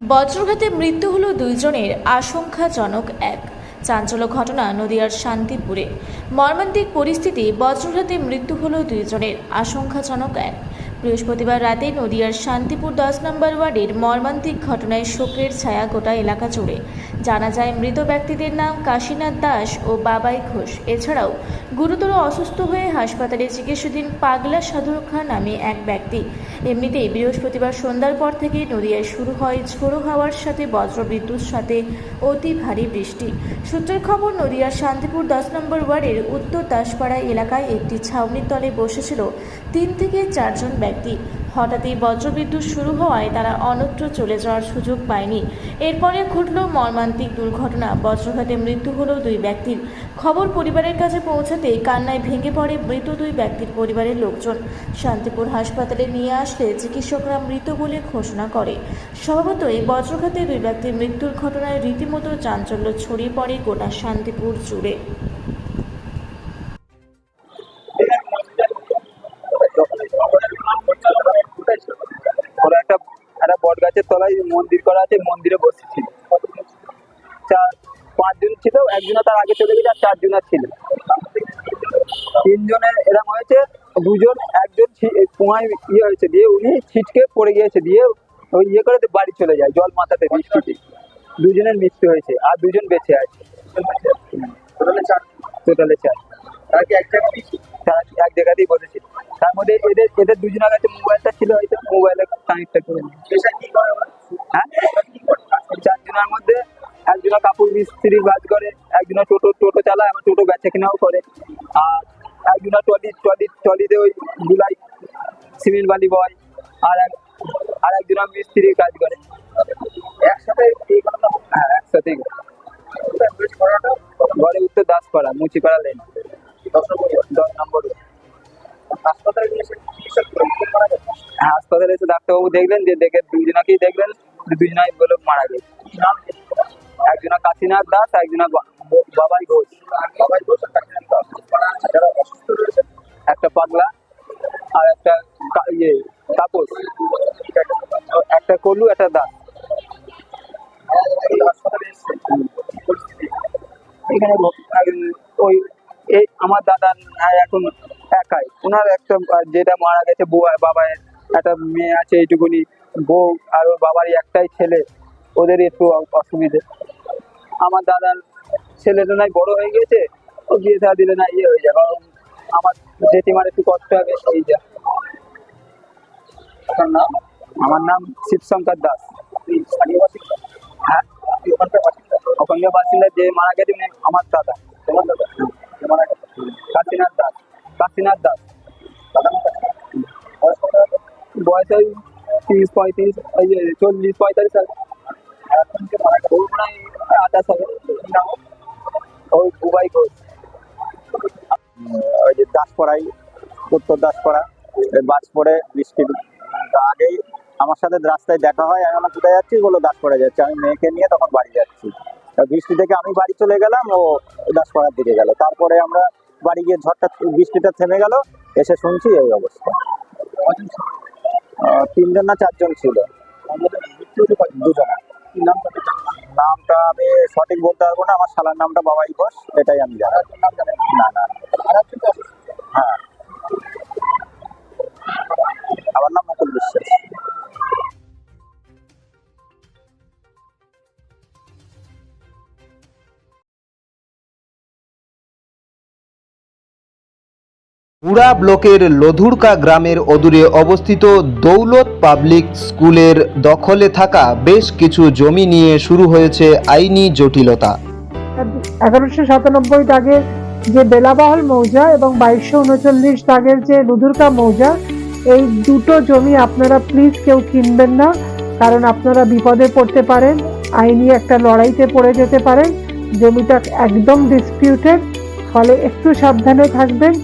বজ্রঘাতে মৃত্যু হলো দুইজনের, আশঙ্কাজনক এক। চাঞ্চল্য ঘটনা নদিয়ার শান্তিপুরে। মর্মান্তিক পরিস্থিতি, বজ্রঘাতে মৃত্যু হলো দুইজনের, আশঙ্কাজনক এক। বৃহস্পতিবার রাতে নদিয়ার শান্তিপুর 10 নম্বর ওয়ার্ডের মর্মান্তিক ঘটনায় শোকের ছায়া গোটা এলাকা জুড়ে। জানা যায়, মৃত ব্যক্তিদের নাম কাশীনাথ দাস ও বাবাই ঘোষ। এছাড়াও গুরুতর অসুস্থ হয়ে হাসপাতালে চিকিৎসাধীন পাগলা সাধুর খাঁ নামে এক ব্যক্তি। এমনিতেই বৃহস্পতিবার সন্ধ্যার পর থেকে নদিয়ায় শুরু হয় ঝোড়ো হাওয়ার সাথে বজ্রবিদ্যুৎ সাথে অতি ভারী বৃষ্টি। সূত্রের খবর, নদিয়ার শান্তিপুর 10 নম্বর ওয়ার্ডের উত্তর দাসপাড়া এলাকায় একটি ছাউনির তলে বসেছিল 3 থেকে 4 জন ব্যক্তি। হঠাৎই বজ্রবিদ্যুৎ শুরু হওয়ায় তারা অন্যত্র চলে যাওয়ার সুযোগ পায়নি। এরপরে ঘটল মর্মান্তিক দুর্ঘটনা। বজ্রঘাতে মৃত্যু হলো 2 ব্যক্তির। খবর পরিবারের কাছে পৌঁছাতেই কান্নায় ভেঙে পড়ে মৃত 2 ব্যক্তির পরিবারের লোকজন। শান্তিপুর হাসপাতালে নিয়ে আসলে চিকিৎসকরা মৃত বলে ঘোষণা করে। স্বভাবতই বজ্রঘাতে 2 ব্যক্তির মৃত্যুর ঘটনায় রীতিমতো চাঞ্চল্য ছড়িয়ে পড়ে গোটা শান্তিপুর জুড়ে। ওরা একটা বট গাছের তলায় মন্দির করা আছে, মন্দিরে বসেছিল। 4-5 জন ছিল, একজনা তার আগে চলে গেছে, আর 4 জন ছিল। 3 জনের এরকম হয়েছে, 2 জন, একজন কুয়ায় হয়েছে, দিয়ে উনি ছিটকে পড়ে গিয়েছে, দিয়ে ওই করে বাড়ি চলে যায় জল মাথাতে বৃষ্টিতে। 2 জনের মৃত্যু হয়েছে, আর 2 জন বেঁচে আছে। টোটালে 4। তারা এক জায়গাতেই বসেছিল। তার মধ্যে এদের 2 জনের কাছে মোবাইলটা ছিল, হয়তো মোবাইলে কানেক্টটা করে হ্যাঁ। 4 জনের মধ্যে একজনা কাপড় মিস্ত্রির কাজ করে, একজনা টোটো চালায়, আমার টোটো বেচা কেনাও করে, আর একজনা ট্রলিতে ওই গুলাই সিমেন্ট বালি বয়, আর একজনা মিস্ত্রির কাজ করে। একসাথে হ্যাঁ, একসাথেই ঘরে উত্তর দাসপাড়া, মুচিপাড়া লেন, 10 নম্বর। হাসপাতালে এসে ডাক্তারবাবু দেখলেন, যে দেখে 2 জনাকেই দেখলেন, 2 জনাই বলে মারা গেছে। একজনা কাশীনাথ দাস, একজনা বাবাই ঘোষ। একটা পাগলা, আর একটা তাপস, একটা কলু, একটা দাস। এখানে ওই আমার দাদা এখন একাই, ওনার একটা যেটা মারা গেছে বাবার একটা মেয়ে আছে, এইটুকুনি বউ, আর ওর বাবারই একটাই ছেলে, ওদের একটু অসুবিধে। আমার দাদার ছেলেটা নাই বড় হয়ে গেছে, ও বিয়ে থা দিলে না হয়ে যাবে, আমার জেঠিমার একটু কষ্ট হবে, এই যা। আমার নাম শিবশঙ্কর দাস। হ্যাঁ, ওখানকার বাসিন্দা। যে মারা গেছে আমার দাদা, কাশীনাথ দাস। বয়স ওই 30-35, 40-45 সাল। ওর মনে হয় 28 হবে। ওই বুবাই ঘোষ। ওই যে দাসপাড়ায়, উত্তর দাসপাড়া বাস পড়ে, বৃষ্টির আগেই আমার সাথে রাস্তায় দেখা হয়। আমি আমার কোথায় যাচ্ছি, বলো দাসপাড়া যাচ্ছি। আমি মেয়েকে নিয়ে তখন বাড়ি যাচ্ছি। বৃষ্টি থেকে আমি বাড়ি চলে গেলাম, ও দাসপাড়ার দিকে গেল। তারপরে আমরা বাড়ি গিয়ে বৃষ্টিটা থেমে গেল, এসে শুনছি এই অবস্থা। 3 জন না 4 জন ছিল। 2 জনা। নামটা আমি সঠিক বলতে পারবো না, আমার শালার নামটা বাবাই ঘোষ, এটাই আমি জানি। না, হ্যাঁ, আমার নাম মুকুল বিশ্বাস। পুরা ব্লকের লধুরকা গ্রামের অদূরে অবস্থিত দৌলত পাবলিক স্কুলের দখলে থাকা বেশ কিছু জমি নিয়ে শুরু হয়েছে আইনি জটিলতা। 1197 দাগের যে বেলাবহল মৌজা এবং 2239 দাগের যে লধুরকা মৌজা, এই দুটো জমি আপনারা প্লিজ কেউ কিনবেন না, কারণ আপনারা বিপদে পড়তে পারেন, আইনি একটা লড়াইতে পড়ে যেতে পারেন। জমিটা একদম ডিসপিউটেড, ফলে একটু সাবধানে থাকবেন।